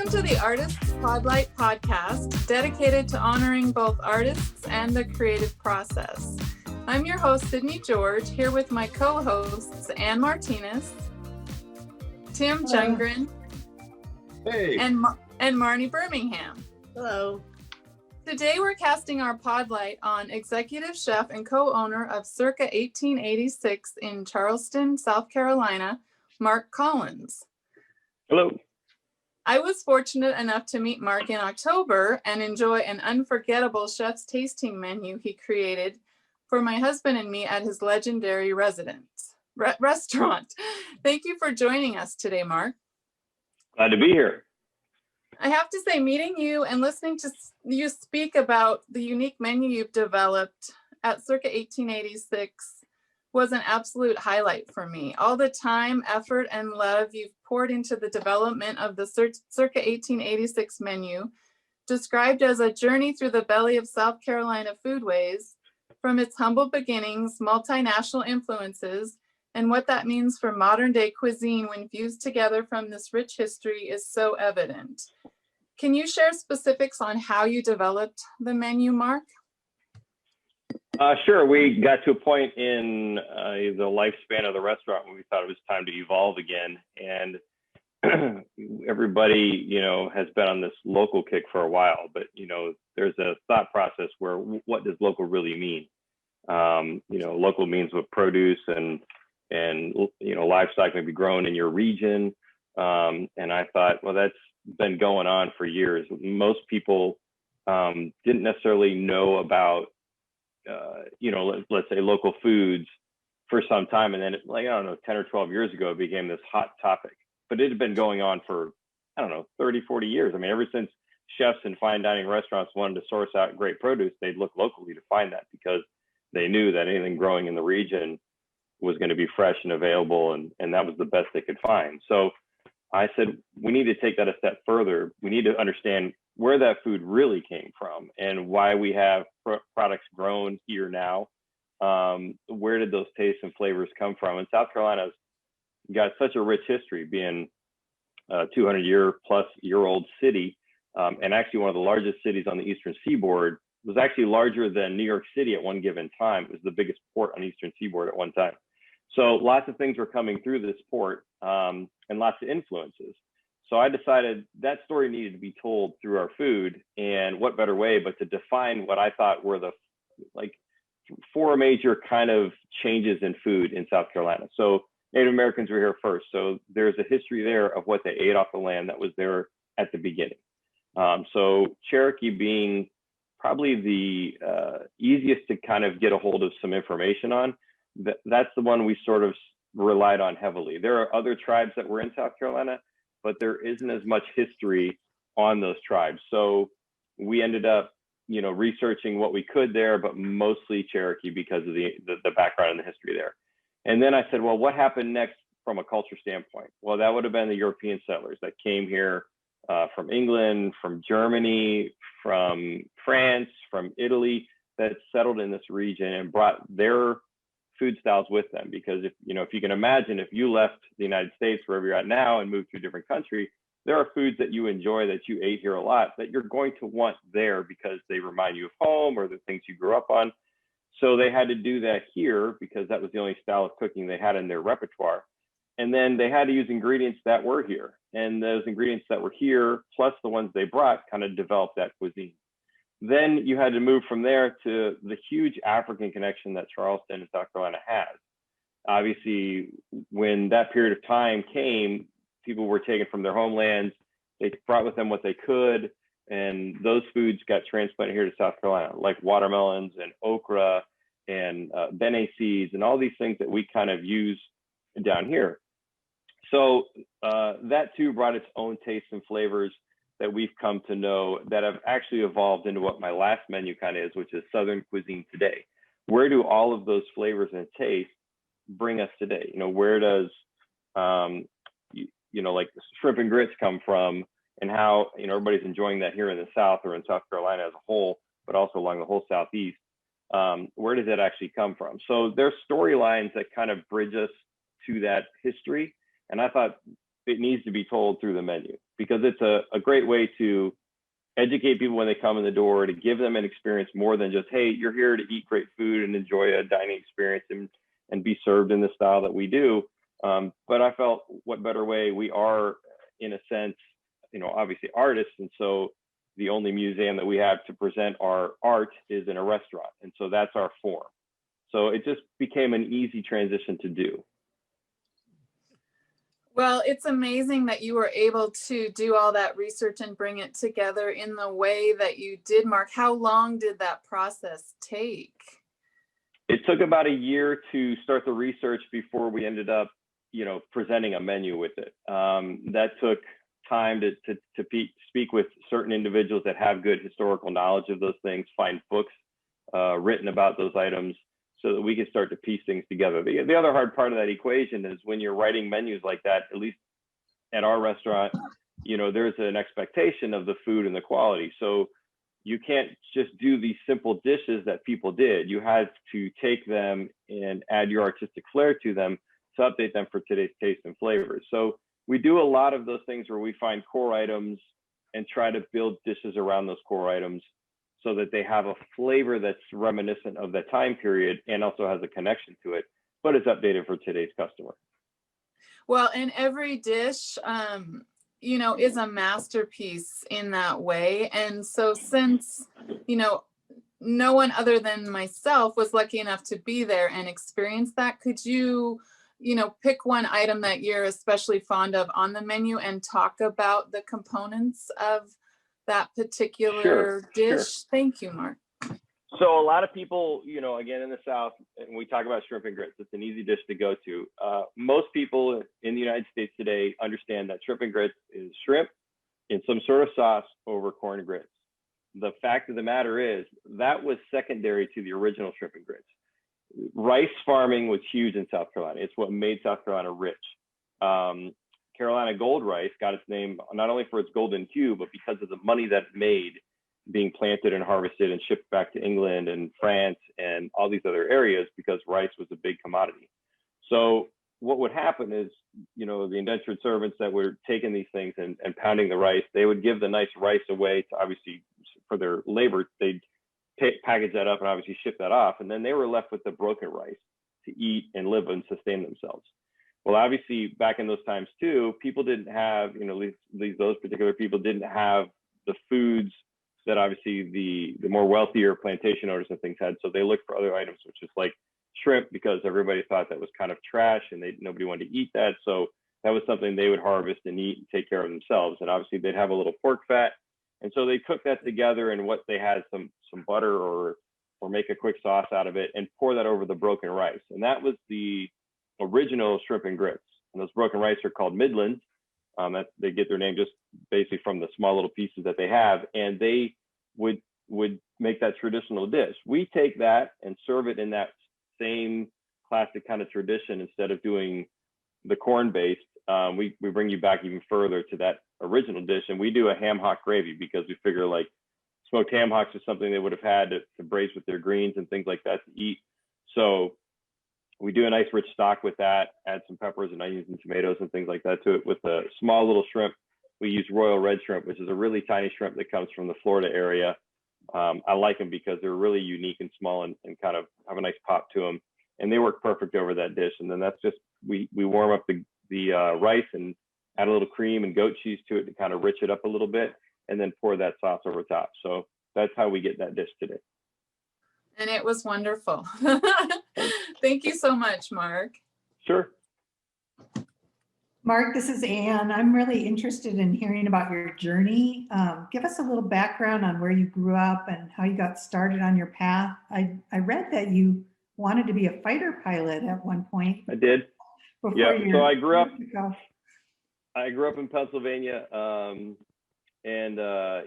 Welcome to the Artists Podlight podcast, dedicated to honoring both artists and the creative process. I'm your host, Sydney George, here with my co-hosts, Ann Martinez, Tim Jungren, Hey. and Marnie Birmingham. Hello. Today we're casting our Podlight on executive chef and co-owner of Circa 1886 in Charleston, South Carolina, Marc Collins. Hello. I was fortunate enough to meet Marc in October and enjoy an unforgettable chef's tasting menu he created for my husband and me at his legendary restaurant. Thank you for joining us today, Marc. Glad to be here. I have to say, meeting you and listening to you speak about the unique menu you've developed at Circa 1886 was an absolute highlight for me. All the time, effort, and love you've poured into the development of the Circa 1886 menu, described as a journey through the belly of South Carolina foodways, from its humble beginnings, multinational influences, and what that means for modern day cuisine when fused together from this rich history is so evident. Can you share specifics on how you developed the menu, Marc? Sure. We got to a point in the lifespan of the restaurant when we thought it was time to evolve again. And everybody, has been on this local kick for a while, but, there's a thought process where what does local really mean? Local means what produce and livestock may be grown in your region. And I thought, well, that's been going on for years. Most people didn't necessarily know about let's say local foods for some time. And then 10 or 12 years ago, it became this hot topic, but it had been going on for, 30, 40 years. I mean, ever since chefs and fine dining restaurants wanted to source out great produce, they'd look locally to find that because they knew that anything growing in the region was going to be fresh and available. And that was the best they could find. So I said, we need to take that a step further. We need to understand where that food really came from and why we have products grown here now. Where did those tastes and flavors come from? And South Carolina's got such a rich history, being a 200-year-plus-year-old city, and actually one of the largest cities on the Eastern Seaboard. It was actually larger than New York City at one given time. It was the biggest port on the Eastern Seaboard at one time. So lots of things were coming through this port, and lots of influences. So I decided that story needed to be told through our food, and what better way but to define what I thought were the four major kind of changes in food in South Carolina. So Native Americans were here first. So there's a history there of what they ate off the land that was there at the beginning. So Cherokee being probably the easiest to kind of get a hold of some information on, that's the one we sort of relied on heavily. There are other tribes that were in South Carolina, but there isn't as much history on those tribes. So we ended up, researching what we could there, but mostly Cherokee because of the background and the history there. And then I said, well, what happened next from a culture standpoint? Well, that would have been the European settlers that came here from England, from Germany, from France, from Italy, that settled in this region and brought their food styles with them. Because if you can imagine, if you left the United States, wherever you're at now, and moved to a different country, there are foods that you enjoy that you ate here a lot that you're going to want there because they remind you of home or the things you grew up on. So they had to do that here because that was the only style of cooking they had in their repertoire. And then they had to use ingredients that were here. And those ingredients that were here, plus the ones they brought, kind of developed that cuisine. Then you had to move from there to the huge African connection that Charleston and South Carolina has. Obviously, when that period of time came, people were taken from their homelands. They brought with them what they could, and those foods got transplanted here to South Carolina, like watermelons and okra and bene seeds and all these things that we kind of use down here. So that too brought its own tastes and flavors that we've come to know that have actually evolved into what my last menu kind of is, which is Southern cuisine today. Where do all of those flavors and tastes bring us today? Where does, like shrimp and grits come from, and how, everybody's enjoying that here in the South or in South Carolina as a whole, but also along the whole Southeast. Where does that actually come from? So there's storylines that kind of bridge us to that history. And I thought it needs to be told through the menu, because it's a great way to educate people when they come in the door, to give them an experience more than just, hey, you're here to eat great food and enjoy a dining experience and be served in the style that we do. But I felt, what better way? We are, in a sense, obviously artists. And so the only museum that we have to present our art is in a restaurant. And so that's our form. So it just became an easy transition to do. Well, it's amazing that you were able to do all that research and bring it together in the way that you did, Marc. How long did that process take? It took about a year to start the research before we ended up, presenting a menu with it. That took time to speak with certain individuals that have good historical knowledge of those things, find books written about those items, so that we can start to piece things together. The other hard part of that equation is when you're writing menus like that, at least at our restaurant, there's an expectation of the food and the quality. So you can't just do these simple dishes that people did. You had to take them and add your artistic flair to them to update them for today's taste and flavors. So we do a lot of those things where we find core items and try to build dishes around those core items, so that they have a flavor that's reminiscent of that time period and also has a connection to it, but it's updated for today's customer. Well, and every dish, is a masterpiece in that way. And so since, no one other than myself was lucky enough to be there and experience that, could you, pick one item that you're especially fond of on the menu and talk about the components of that particular dish? Sure. Thank you, Marc. So a lot of people, again, in the South, and we talk about shrimp and grits, it's an easy dish to go to. Most people in the United States today understand that shrimp and grits is shrimp in some sort of sauce over corn and grits. The fact of the matter is that was secondary to the original shrimp and grits. Rice farming was huge in South Carolina. It's what made South Carolina rich. Carolina gold rice got its name not only for its golden hue, but because of the money that it made being planted and harvested and shipped back to England and France and all these other areas, because rice was a big commodity. So what would happen is, the indentured servants that were taking these things and pounding the rice, they would give the nice rice away to, obviously, for their labor. They'd package that up and obviously ship that off. And then they were left with the broken rice to eat and live and sustain themselves. Well, obviously, back in those times too, people didn't have, at least those particular people didn't have the foods that obviously the more wealthier plantation owners and things had. So they looked for other items, which is like shrimp, because everybody thought that was kind of trash and nobody wanted to eat that. So that was something they would harvest and eat and take care of themselves. And obviously they'd have a little pork fat. And so they cook that together, and what they had some butter or make a quick sauce out of it and pour that over the broken rice. And that was the original shrimp and grits. And those broken rice are called Midlands. That they get their name just basically from the small little pieces that they have, and they would make that traditional dish. We take that and serve it in that same classic kind of tradition. Instead of doing the corn-based, we bring you back even further to that original dish, and we do a ham hock gravy, because we figure like smoked ham hocks is something they would have had to braise with their greens and things like that to eat. So we do a nice rich stock with that, add some peppers and onions and tomatoes and things like that to it. With a small little shrimp, we use royal red shrimp, which is a really tiny shrimp that comes from the Florida area. I like them because they're really unique and small and kind of have a nice pop to them. And they work perfect over that dish. And then that's just, we warm up the rice and add a little cream and goat cheese to it to kind of rich it up a little bit, and then pour that sauce over top. So that's how we get that dish today. And it was wonderful. Thank you so much, Marc. Sure. Marc, this is Anne. I'm really interested in hearing about your journey. Give us a little background on where you grew up and how you got started on your path. I read that you wanted to be a fighter pilot at one point. I did. Yeah. So I grew up in Pennsylvania, and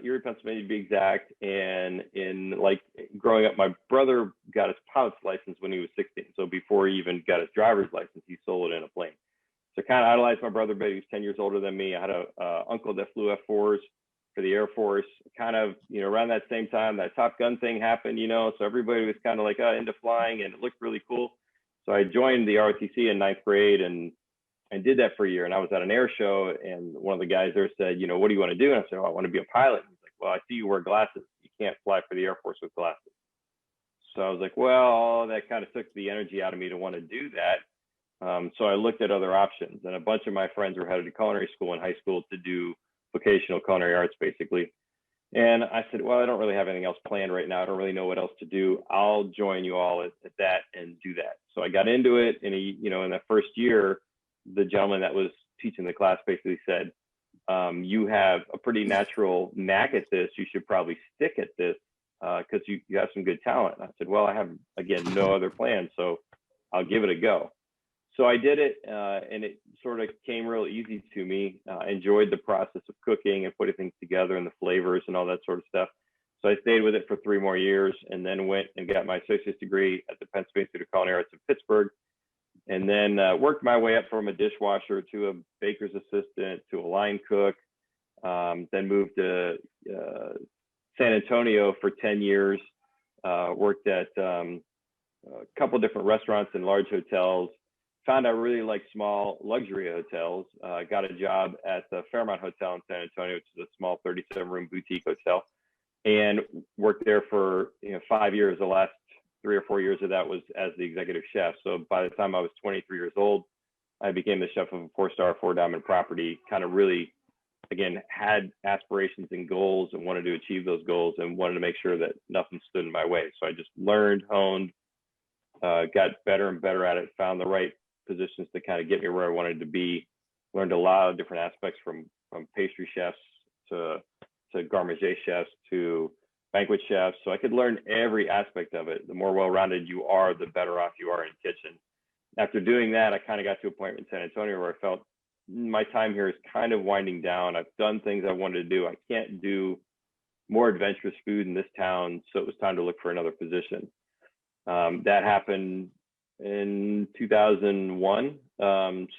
Erie, Pennsylvania to be exact. And in like growing up, my brother got his pilot's license when he was 16. So before he even got his driver's license, he sold it in a plane. So kind of idolized my brother, but he was 10 years older than me. I had a uncle that flew F4s for the Air Force. Kind of, around that same time, that Top Gun thing happened, so everybody was kind of like into flying, and it looked really cool. So I joined the ROTC in 9th grade and I did that for a year, and I was at an air show, and one of the guys there said, you know, what do you want to do? And I said, oh, I want to be a pilot. And he's like, well, I see you wear glasses. You can't fly for the Air Force with glasses. So I was like, well, that kind of took the energy out of me to want to do that. So I looked at other options, and a bunch of my friends were headed to culinary school in high school to do vocational culinary arts, basically. And I said, well, I don't really have anything else planned right now. I don't really know what else to do. I'll join you all at that and do that. So I got into it, and in that first year, the gentleman that was teaching the class basically said, you have a pretty natural knack at this. You should probably stick at this because you have some good talent. And I said, well, I have, again, no other plans, so I'll give it a go. So I did it, and it sort of came real easy to me. I enjoyed the process of cooking and putting things together and the flavors and all that sort of stuff. So I stayed with it for 3 more years, and then went and got my associate's degree at the Pennsylvania Institute of Culinary Arts in Pittsburgh, and then worked my way up from a dishwasher to a baker's assistant to a line cook. Then moved to San Antonio for 10 years, worked at a couple different restaurants and large hotels. Found I really like small luxury hotels. Got a job at the Fairmont Hotel in San Antonio, which is a small 37-room boutique hotel, and worked there for 5 years. The last 3 or 4 years of that was as the executive chef. So by the time I was 23 years old, I became the chef of a 4-star, 4-diamond property. Kind of really, again, had aspirations and goals and wanted to achieve those goals and wanted to make sure that nothing stood in my way. So I just learned, honed, got better and better at it, found the right positions to kind of get me where I wanted to be. Learned a lot of different aspects from pastry chefs to gourmet chefs to banquet chefs. So I could learn every aspect of it. The more well-rounded you are, the better off you are in the kitchen. After doing that, I kind of got to a point in San Antonio where I felt my time here is kind of winding down. I've done things I wanted to do. I can't do more adventurous food in this town. So it was time to look for another position. That happened in 2001.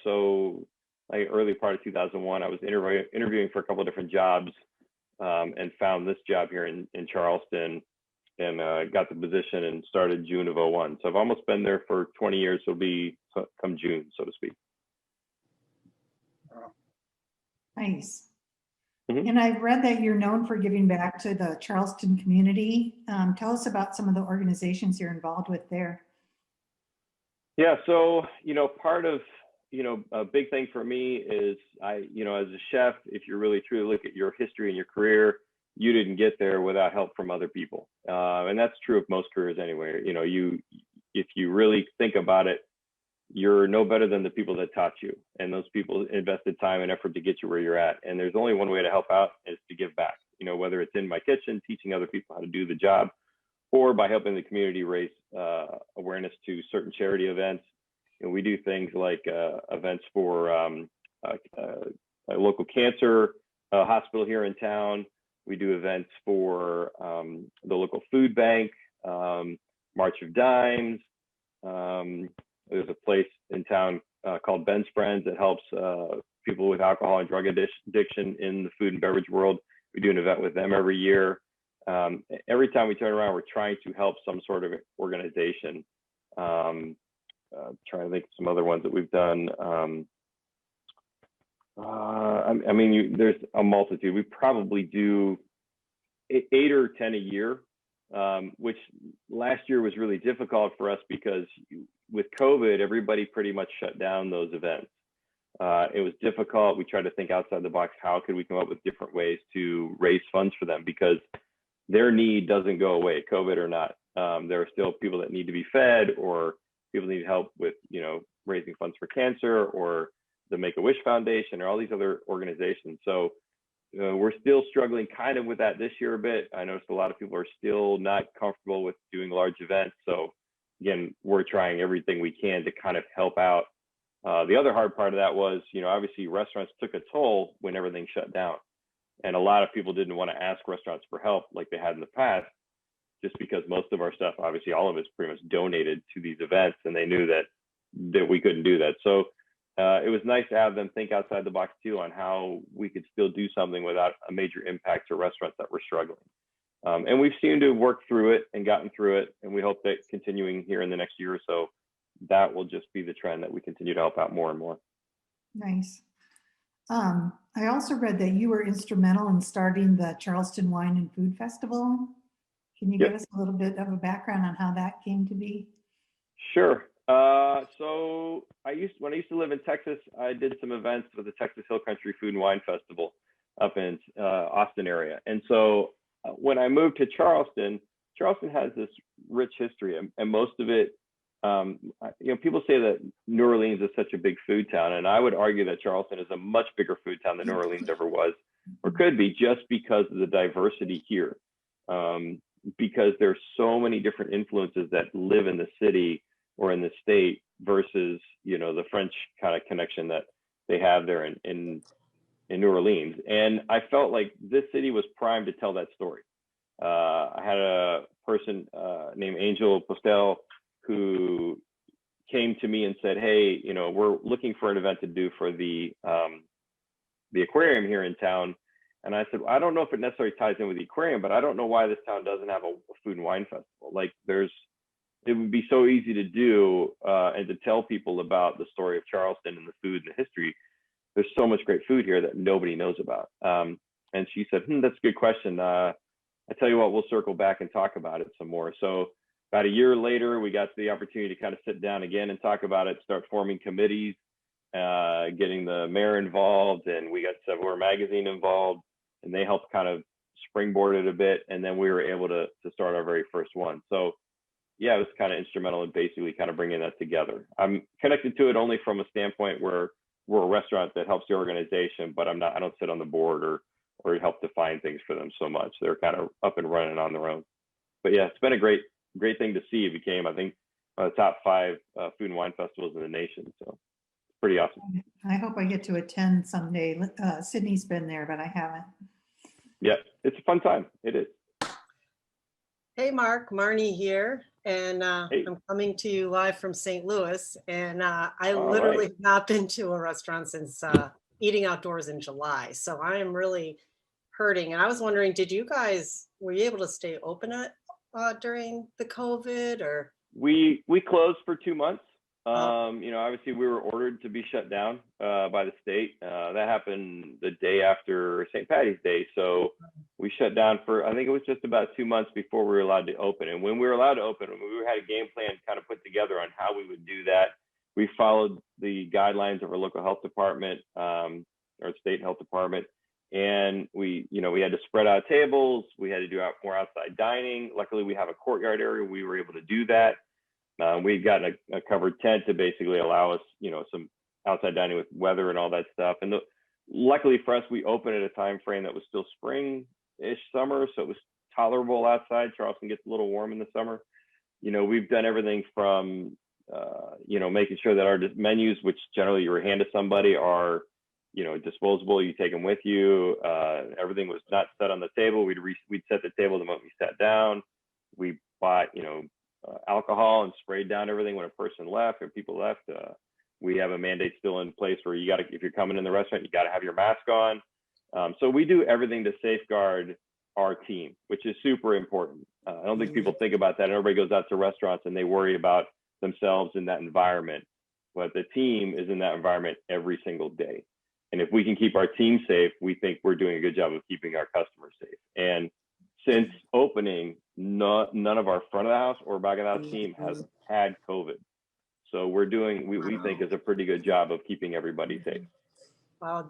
So like early part of 2001, I was interviewing for a couple of different jobs, and found this job here in Charleston, and got the position and started June of 01. So I've almost been there for 20 years. It'll be come June, so to speak. Nice. Mm-hmm. And I've read that you're known for giving back to the Charleston community. Tell us about some of the organizations you're involved with there. Yeah, so, part of, a big thing for me is as a chef, if you really truly look at your history and your career, you didn't get there without help from other people. And that's true of most careers anyway. If you really think about it, you're no better than the people that taught you. And those people invested time and effort to get you where you're at. And there's only one way to help out, is to give back, whether it's in my kitchen, teaching other people how to do the job, or by helping the community raise awareness to certain charity events. We do things like events for a local cancer hospital here in town. We do events for the local food bank, March of Dimes. There's a place in town called Ben's Friends that helps people with alcohol and drug addiction in the food and beverage world. We do an event with them every year. Every time we turn around, we're trying to help some sort of organization. Trying to think of some other ones that we've done. There's a multitude. We probably do 8 or 10 a year, which last year was really difficult for us because with COVID, everybody pretty much shut down those events. It was difficult. We tried to think outside the box. How could we come up with different ways to raise funds for them? Because their need doesn't go away, COVID or not. There are still people that need to be fed, or people need help with, raising funds for cancer, or the Make-A-Wish Foundation, or all these other organizations. So we're still struggling kind of with that this year a bit. I noticed a lot of people are still not comfortable with doing large events. So again, we're trying everything we can to kind of help out. The other hard part of that was, obviously restaurants took a toll when everything shut down. And a lot of people didn't want to ask restaurants for help like they had in the past, just because most of our stuff, obviously all of it's pretty much donated to these events, and they knew that we couldn't do that. So it was nice to have them think outside the box too on how we could still do something without a major impact to restaurants that were struggling. And we've seemed to work through it and gotten through it. And we hope that continuing here in the next year or so, that will just be the trend, that we continue to help out more and more. Nice. I also read that you were instrumental in starting the Charleston Wine and Food Festival. Can you give Yep. us a little bit of a background on how that came to be? Sure. So when I used to live in Texas, I did some events with the Texas Hill Country Food and Wine Festival up in Austin area. And so when I moved to Charleston, Charleston has this rich history, and most of it, people say that New Orleans is such a big food town, and I would argue that Charleston is a much bigger food town than New Orleans ever was, or could be, just because of the diversity here. Because there's so many different influences that live in the city or in the state versus, the French kind of connection that they have there in New Orleans. And I felt like this city was primed to tell that story. I had a person named Angel Postel who came to me and said, hey, we're looking for an event to do for the aquarium here in town. And I said, I don't know if it necessarily ties in with the aquarium, but I don't know why this town doesn't have a food and wine festival. Like it would be so easy to do and to tell people about the story of Charleston and the food and the history. There's so much great food here that nobody knows about. And she said, that's a good question. I tell you what, we'll circle back and talk about it some more. So about a year later, we got the opportunity to kind of sit down again and talk about it, start forming committees, getting the mayor involved, and we got Savoir Magazine involved, and they helped kind of springboard it a bit. And then we were able to start our very first one. So yeah, it was kind of instrumental in basically kind of bringing that together. I'm connected to it only from a standpoint where we're a restaurant that helps the organization, but I don't sit on the board or help define things for them so much. They're kind of up and running on their own. But yeah, it's been a great thing to see. It became, I think, one of the top 5 food and wine festivals in the nation. So it's pretty awesome. I hope I get to attend someday. Sydney's been there, but I haven't. Yeah, it's a fun time. It is. Hey, Mark, Marnie here, and Hey. I'm coming to you live from St. Louis, and I All literally right. have not been to a restaurant since eating outdoors in July, so I am really hurting. And I was wondering, were you able to stay open during the COVID, or? We closed for 2 months. Obviously we were ordered to be shut down by the state. That happened the day after St. Patty's Day. So we shut down for, I think it was just about 2 months before we were allowed to open. And when we were allowed to open, we had a game plan kind of put together on how we would do that. We followed the guidelines of our local health department, our state health department. And we had to spread out tables. We had to do more outside dining. Luckily, we have a courtyard area. We were able to do that. We've gotten a covered tent to basically allow us, some outside dining with weather and all that stuff. And luckily for us, we opened at a time frame that was still spring-ish summer, so it was tolerable outside. Charleston gets a little warm in the summer. We've done everything from, making sure that our menus, which generally you hand to somebody, are, disposable. You take them with you. Everything was not set on the table. We'd set the table the moment we sat down. We bought, alcohol and sprayed down everything when a person left or people left. We have a mandate still in place where if you're coming in the restaurant, you got to have your mask on. So we do everything to safeguard our team, which is super important. I don't think people think about that. Everybody goes out to restaurants and they worry about themselves in that environment, but the team is in that environment every single day. And if we can keep our team safe, we think we're doing a good job of keeping our customers safe. And since opening, none of our front of the house or back of the house team has had COVID. So we're doing, we think, is a pretty good job of keeping everybody safe. Wow,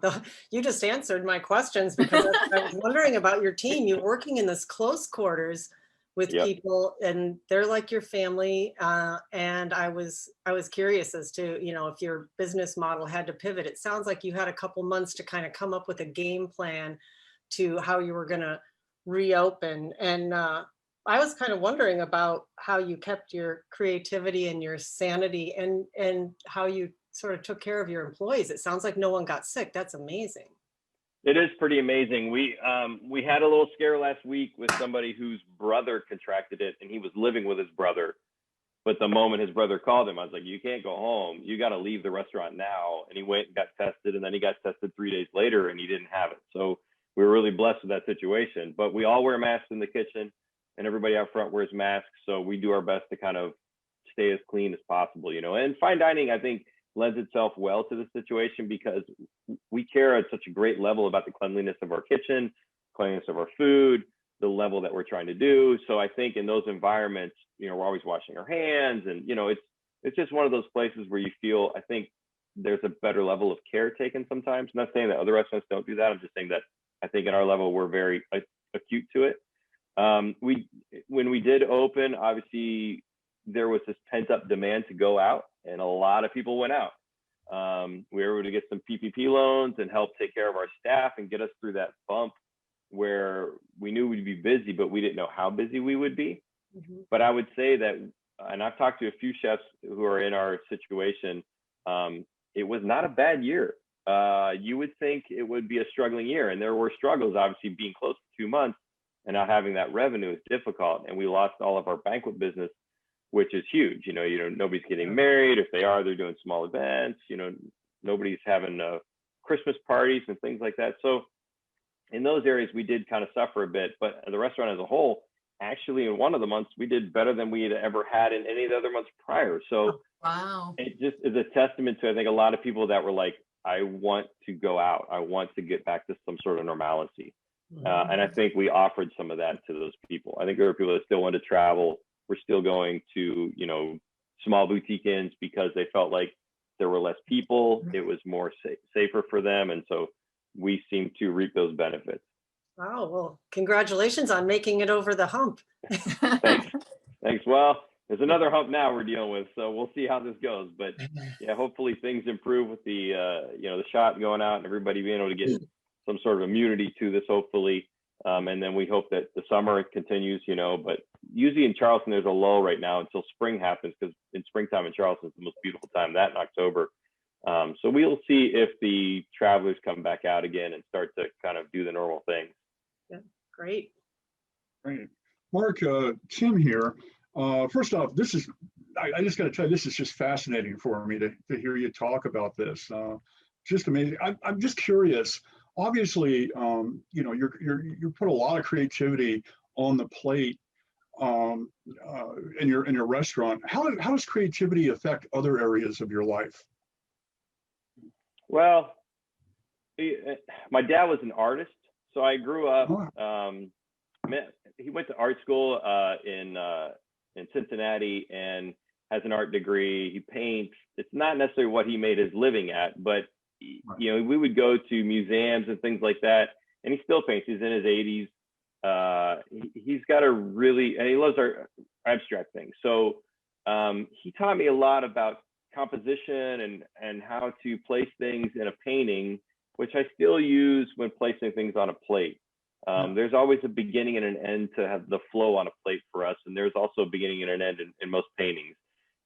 you just answered my questions, because I was wondering about your team. You're working in this close quarters with people, and they're like your family. And I was curious as to, if your business model had to pivot. It sounds like you had a couple months to kind of come up with a game plan to how you were going to reopen. And I was kind of wondering about how you kept your creativity and your sanity, and how you sort of took care of your employees. It sounds like no one got sick. That's amazing. It is pretty amazing. We had a little scare last week with somebody whose brother contracted it, and he was living with his brother. But the moment his brother called him, I was like, you can't go home. You got to leave the restaurant now. And he went and got tested, and then he got tested 3 days later, and he didn't have it. So we were really blessed with that situation. But we all wear masks in the kitchen, and everybody out front wears masks. So we do our best to kind of stay as clean as possible, And fine dining, I think, lends itself well to the situation because we care at such a great level about the cleanliness of our kitchen, cleanliness of our food, the level that we're trying to do. So I think in those environments, you know, we're always washing our hands, and you know, it's just one of those places where you feel, I think there's a better level of care taken sometimes. I'm not saying that other restaurants don't do that. I'm just saying that I think at our level, we're very acute to it. When we did open, obviously there was this pent up demand to go out, and a lot of people went out. We were able to get some PPP loans and help take care of our staff and get us through that bump where we knew we'd be busy, but we didn't know how busy we would be. Mhm. But I would say that, and I've talked to a few chefs who are in our situation, it was not a bad year. You would think it would be a struggling year, and there were struggles. Obviously, being close to 2 months and not having that revenue is difficult. And we lost all of our banquet business, which is huge. You know, nobody's getting married. If they are, they're doing small events. You know, nobody's having Christmas parties and things like that. So in those areas, we did kind of suffer a bit. But the restaurant as a whole, actually, in one of the months, we did better than we had ever had in any of the other months prior. So Wow. it just is a testament to, I think, a lot of people that were like, I want to go out. I want to get back to some sort of normalcy. And I think we offered some of that to those people. I think there were people that still wanted to travel. We're still going to, you know, small boutique inns because they felt like there were less people. It was more safer for them. And so we seem to reap those benefits. Wow, well, congratulations on making it over the hump. Thanks. Well, there's another hump now we're dealing with, so we'll see how this goes. But yeah, hopefully things improve with the you know, the shot going out and everybody being able to get some sort of immunity to this, hopefully. And then we hope that the summer continues, you know. But usually in Charleston, there's a lull right now until spring happens, because in springtime in Charleston is the most beautiful time, that in October. So we'll see if the travelers come back out again and start to kind of do the normal things. Yeah, great. Great. Marc, Tim here. First off, I just got to tell you, this is just fascinating for me to hear you talk about this. Just amazing. I'm just curious. Obviously, you know, you put a lot of creativity on the plate in your restaurant. How does creativity affect other areas of your life? Well, my dad was an artist, so I grew up. He went to art school in Cincinnati and has an art degree. He paints. It's not necessarily what he made his living at, but you know, we would go to museums and things like that, and he still paints. He's in his 80s. He's got a really, and he loves our abstract things. So he taught me a lot about composition and how to place things in a painting, which I still use when placing things on a plate. There's always a beginning and an end to have the flow on a plate for us, and there's also a beginning and an end in most paintings.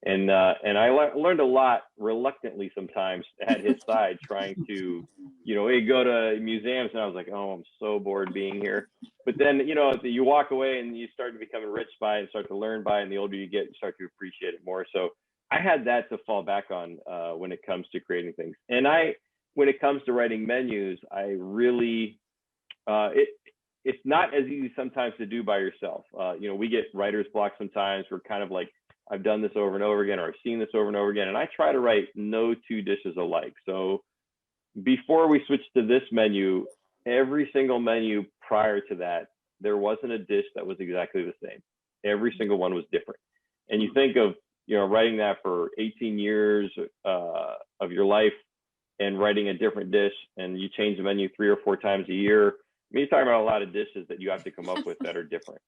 And I learned a lot reluctantly sometimes at his side, trying to, you know, go to museums, and I was like, oh, I'm so bored being here. But then, you know, you walk away and you start to become enriched by it and start to learn by it, and the older you get, you start to appreciate it more. So I had that to fall back on when it comes to creating things. And when it comes to writing menus, I really, it's not as easy sometimes to do by yourself. You know, we get writer's block sometimes. We're kind of like, I've done this over and over again, or I've seen this over and over again. And I try to write no two dishes alike. So before we switched to this menu, every single menu prior to that, there wasn't a dish that was exactly the same. Every single one was different. And you think of, you know, writing that for 18 years of your life and writing a different dish, and you change the menu 3 or 4 times a year. I mean, you're talking about a lot of dishes that you have to come up with that are different.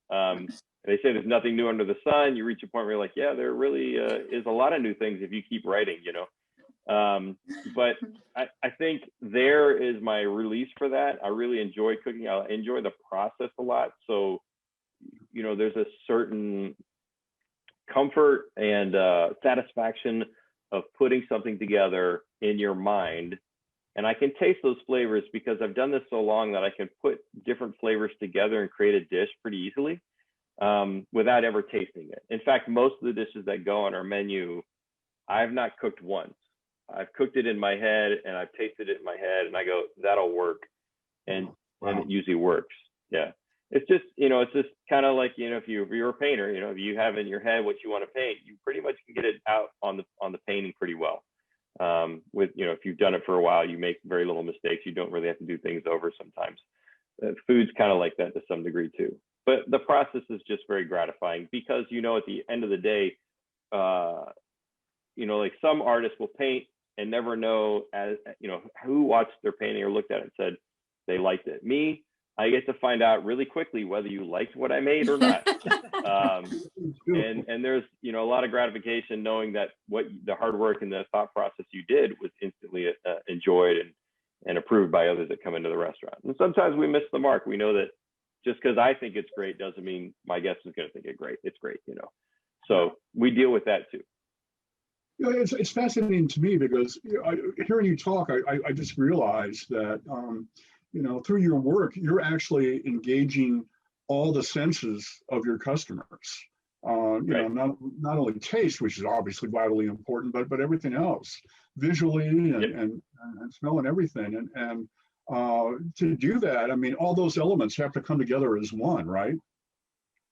They say there's nothing new under the sun. You reach a point where you're like, yeah, there really is a lot of new things if you keep writing, you know. But I think there is my release for that. I really enjoy cooking. I enjoy the process a lot. So, you know, there's a certain comfort and satisfaction of putting something together in your mind. And I can taste those flavors because I've done this so long that I can put different flavors together and create a dish pretty easily without ever tasting it. In fact, most of the dishes that go on our menu, I've not cooked once. I've cooked it in my head and I've tasted it in my head and I go, that'll work. And it usually works. Yeah. It's just, you know, it's just kind of like, you know, if you're a painter, you know, if you have in your head what you want to paint, you pretty much can get it out on the painting pretty well. With, if you've done it for a while, you make very little mistakes. You don't really have to do things over sometimes. Food's kind of like that to some degree too. But the process is just very gratifying because, at the end of the day, like some artists will paint and never know who watched their painting or looked at it and said they liked it. Me, I get to find out really quickly whether you liked what I made or not. And there's, a lot of gratification knowing that what the hard work and the thought process you did was instantly enjoyed and approved by others that come into the restaurant. And sometimes we miss the mark. We know that just because I think it's great doesn't mean my guest is going to think it's great, So we deal with that too. It's fascinating to me because hearing you talk, I just realized that, through your work, you're actually engaging all the senses of your customers. Right. Not only taste, which is obviously vitally important, but everything else, visually and smell and everything. And to do that, I mean, all those elements have to come together as one, right?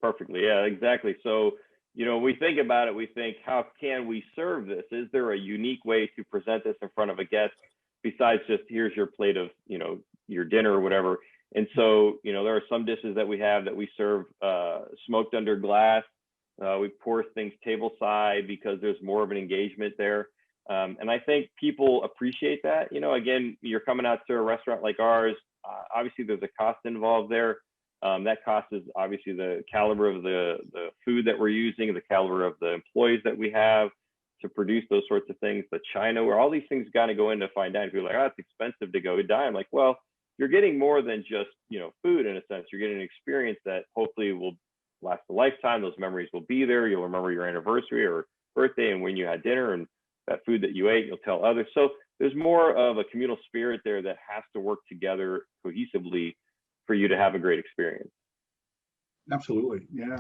Perfectly. Yeah, exactly. So, we think about it, we think, how can we serve this? Is there a unique way to present this in front of a guest besides just here's your plate of, your dinner or whatever? And so, there are some dishes that we have that we serve smoked under glass. We pour things table side because there's more of an engagement there. And I think people appreciate that. Again, you're coming out to a restaurant like ours. Obviously, there's a cost involved there. That cost is obviously the caliber of the food that we're using, the caliber of the employees that we have to produce those sorts of things, the china, where all these things got to go into fine dining. People are like, it's expensive to go dine. Like, well, you're getting more than just, food in a sense. You're getting an experience that hopefully will last a lifetime. Those memories will be there. You'll remember your anniversary or birthday and when you had dinner and that food that you ate, you'll tell others. So there's more of a communal spirit there that has to work together cohesively for you to have a great experience. Absolutely. Yeah.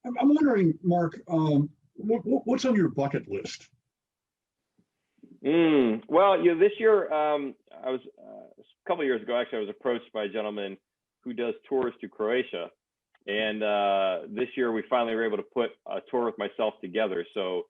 I'm wondering, Marc, what's on your bucket list? Well, this year, I was a couple of years ago, actually, I was approached by a gentleman who does tours to Croatia. And this year we finally were able to put a tour with myself together. So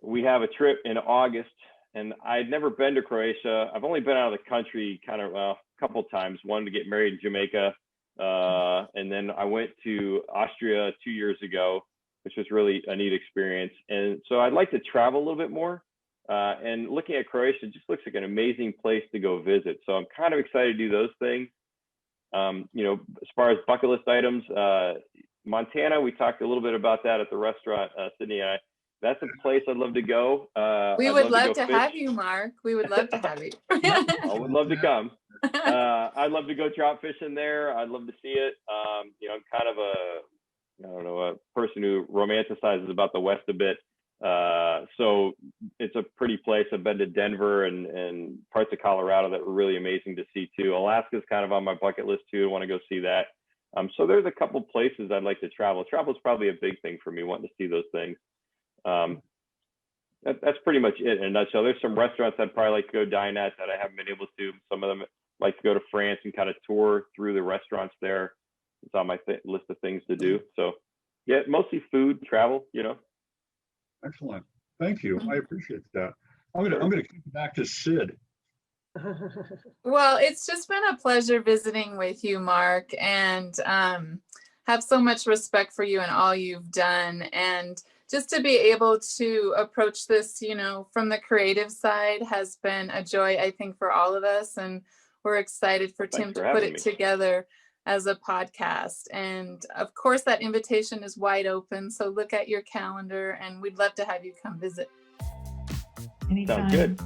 we have a trip in August, and I'd never been to Croatia. I've only been out of the country a couple of times, one to get married in Jamaica. And then I went to Austria 2 years ago, which was really a neat experience. And so I'd like to travel a little bit more. And looking at Croatia just looks like an amazing place to go visit. So I'm kind of excited to do those things. As far as bucket list items, Montana, we talked a little bit about that at the restaurant, Sydney and I. That's a place I'd love to go. We would love to have you, Marc. We would love to have you. I would love to come. I'd love to go trout fishing there. I'd love to see it. I'm kind of a person who romanticizes about the West a bit. So it's a pretty place. I've been to Denver and parts of Colorado that were really amazing to see too. Alaska's kind of on my bucket list too. I want to go see that. So there's a couple places I'd like to travel. Travel is probably a big thing for me, wanting to see those things. That's pretty much it in a nutshell. There's some restaurants I'd probably like to go dine at that I haven't been able to. Some of them like to go to France and kind of tour through the restaurants there. It's on my list of things to do. So yeah, mostly food, travel, Excellent. Thank you. I appreciate that. I'm gonna kick it back to Sid. Well, it's just been a pleasure visiting with you, Marc, and have so much respect for you and all you've done. And just to be able to approach this, from the creative side has been a joy, I think, for all of us. And we're excited for Tim to put it together as a podcast. And of course, that invitation is wide open. So look at your calendar and we'd love to have you come visit. Anytime. Sounds good.